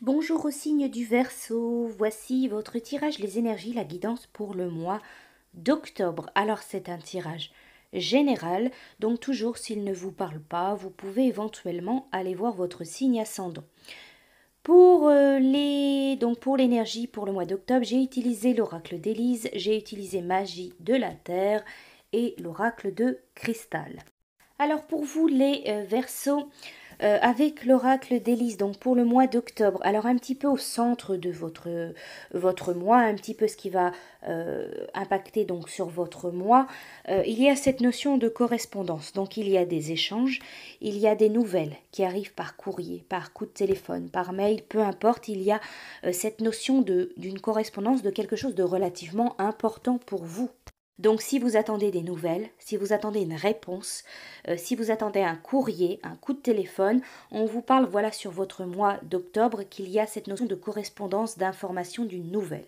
Bonjour au signe du Verseau, voici votre tirage les énergies, la guidance pour le mois d'octobre. Alors c'est un tirage général, donc toujours s'il ne vous parle pas, vous pouvez éventuellement aller voir votre signe ascendant. Pour l'énergie pour le mois d'octobre, j'ai utilisé l'oracle d'Élise, j'ai utilisé magie de la terre et l'oracle de cristal. Alors pour vous les Verseaux, avec l'oracle d'Élise, donc pour le mois d'octobre, alors un petit peu au centre de votre mois, un petit peu ce qui va impacter donc sur votre mois, il y a cette notion de correspondance. Donc il y a des échanges, il y a des nouvelles qui arrivent par courrier, par coup de téléphone, par mail, peu importe, il y a cette notion d'une correspondance, de quelque chose de relativement important pour vous. Donc si vous attendez des nouvelles, si vous attendez une réponse, si vous attendez un courrier, un coup de téléphone, on vous parle voilà sur votre mois d'octobre qu'il y a cette notion de correspondance, d'information d'une nouvelle.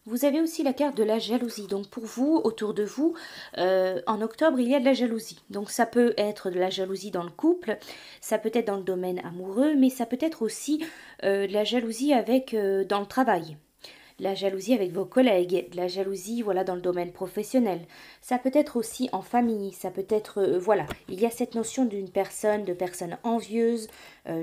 Vous avez aussi la carte de la jalousie. Donc pour vous, autour de vous, en octobre, il y a de la jalousie. Donc ça peut être de la jalousie dans le couple, ça peut être dans le domaine amoureux, mais ça peut être aussi de la jalousie dans le travail, la jalousie avec vos collègues, de la jalousie voilà dans le domaine professionnel. Ça peut être aussi en famille, ça peut être voilà, il y a cette notion de personne envieuse,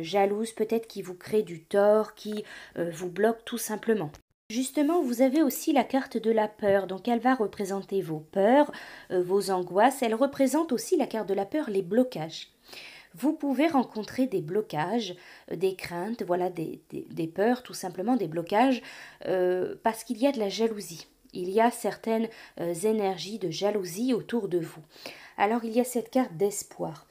jalouse peut-être qui vous crée du tort, qui vous bloque tout simplement. Justement, vous avez aussi la carte de la peur, donc elle va représenter vos peurs, vos angoisses, elle représente aussi la carte de la peur, les blocages. Vous pouvez rencontrer des blocages, des craintes, voilà, des peurs, tout simplement des blocages, parce qu'il y a de la jalousie. Il y a certaines énergies de jalousie autour de vous. Alors il y a cette carte d'espoir.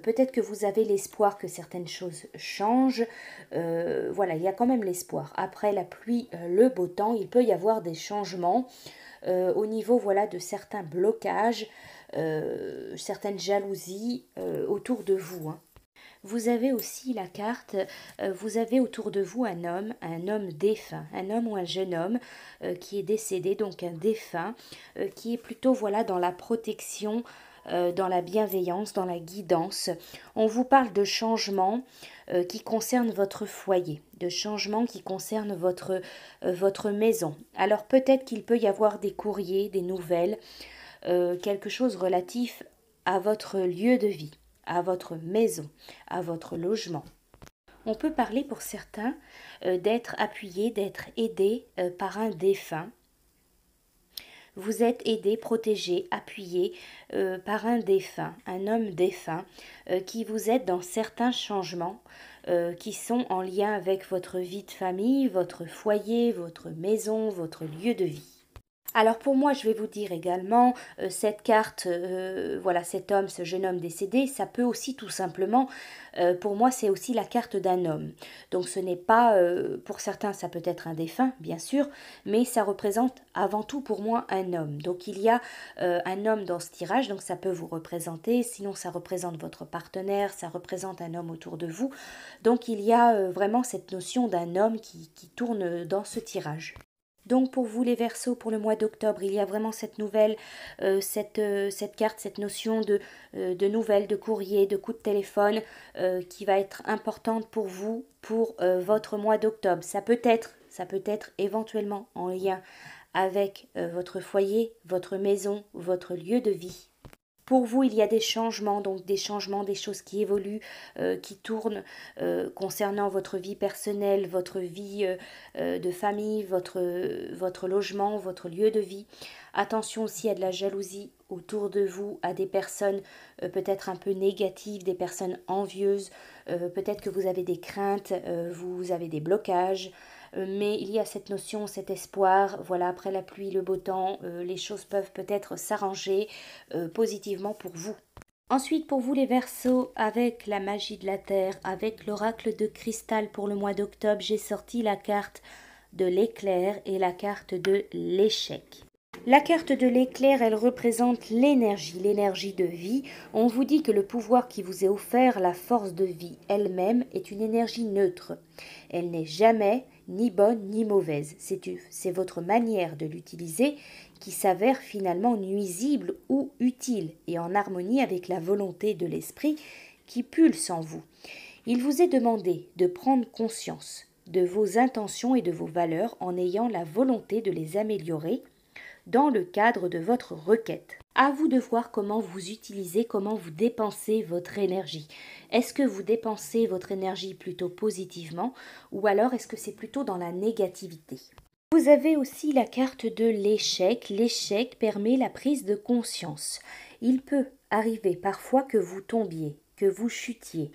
Peut-être que vous avez l'espoir que certaines choses changent. Voilà, il y a quand même l'espoir. Après la pluie, le beau temps, il peut y avoir des changements au niveau voilà de certains blocages, certaines jalousies autour de vous, hein. Vous avez aussi la carte, vous avez autour de vous un homme défunt, un homme ou un jeune homme qui est décédé, donc un défunt, qui est plutôt voilà dans la protection, dans la bienveillance, dans la guidance. On vous parle de changements qui concernent votre foyer, de changements qui concernent votre maison. Alors peut-être qu'il peut y avoir des courriers, des nouvelles, quelque chose relatif à votre lieu de vie, à votre maison, à votre logement. On peut parler pour certains d'être appuyé, d'être aidé par un défunt. Vous êtes aidé, protégé, appuyé par un défunt, un homme défunt qui vous aide dans certains changements qui sont en lien avec votre vie de famille, votre foyer, votre maison, votre lieu de vie. Alors pour moi, je vais vous dire également, cette carte, voilà, cet homme, ce jeune homme décédé, ça peut aussi tout simplement, pour moi, c'est aussi la carte d'un homme. Donc ce n'est pas, pour certains, ça peut être un défunt, bien sûr, mais ça représente avant tout pour moi un homme. Donc il y a un homme dans ce tirage, donc ça peut vous représenter, sinon ça représente votre partenaire, ça représente un homme autour de vous. Donc il y a vraiment cette notion d'un homme qui tourne dans ce tirage. Donc pour vous les Verseaux, pour le mois d'octobre, il y a vraiment cette nouvelle, cette carte, cette notion de nouvelles, de courrier, de coup de téléphone qui va être importante pour vous, pour votre mois d'octobre. Ça peut être éventuellement en lien avec votre foyer, votre maison, votre lieu de vie. Pour vous, il y a des changements, donc des changements, des choses qui évoluent, qui tournent concernant votre vie personnelle, votre vie de famille, votre logement, votre lieu de vie. Attention aussi à de la jalousie autour de vous, à des personnes peut-être un peu négatives, des personnes envieuses, peut-être que vous avez des craintes, vous avez des blocages, mais il y a cette notion, cet espoir, voilà, après la pluie, le beau temps, les choses peuvent peut-être s'arranger positivement pour vous. Ensuite, pour vous les Verseaux, avec la magie de la Terre, avec l'oracle de cristal pour le mois d'octobre, j'ai sorti la carte de l'éclair et la carte de l'échec. La carte de l'éclair, elle représente l'énergie de vie. On vous dit que le pouvoir qui vous est offert, la force de vie elle-même, est une énergie neutre. Elle n'est jamais ni bonne ni mauvaise. C'est votre manière de l'utiliser qui s'avère finalement nuisible ou utile et en harmonie avec la volonté de l'esprit qui pulse en vous. Il vous est demandé de prendre conscience de vos intentions et de vos valeurs en ayant la volonté de les améliorer dans le cadre de votre requête. À vous de voir comment vous utilisez, comment vous dépensez votre énergie. Est-ce que vous dépensez votre énergie plutôt positivement ou alors est-ce que c'est plutôt dans la négativité? Vous avez aussi la carte de l'échec. L'échec permet la prise de conscience. Il peut arriver parfois que vous tombiez, que vous chutiez.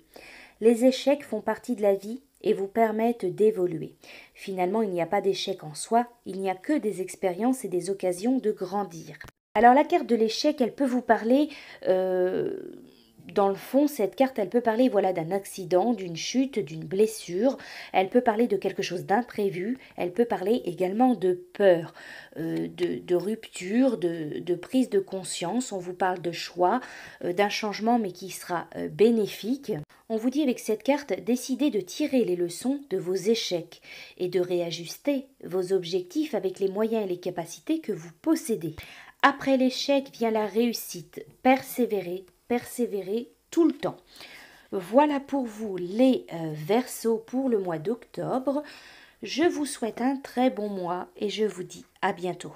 Les échecs font partie de la vie et vous permettent d'évoluer. Finalement, il n'y a pas d'échec en soi, il n'y a que des expériences et des occasions de grandir. Alors la carte de l'échec, elle peut vous parler dans le fond, cette carte, elle peut parler voilà, d'un accident, d'une chute, d'une blessure. Elle peut parler de quelque chose d'imprévu. Elle peut parler également de peur, de rupture, de prise de conscience. On vous parle de choix, d'un changement, mais qui sera bénéfique. On vous dit avec cette carte, décidez de tirer les leçons de vos échecs et de réajuster vos objectifs avec les moyens et les capacités que vous possédez. Après l'échec vient la réussite. Persévérez tout le temps. Voilà pour vous les Verseaux pour le mois d'octobre. Je vous souhaite un très bon mois et je vous dis à bientôt.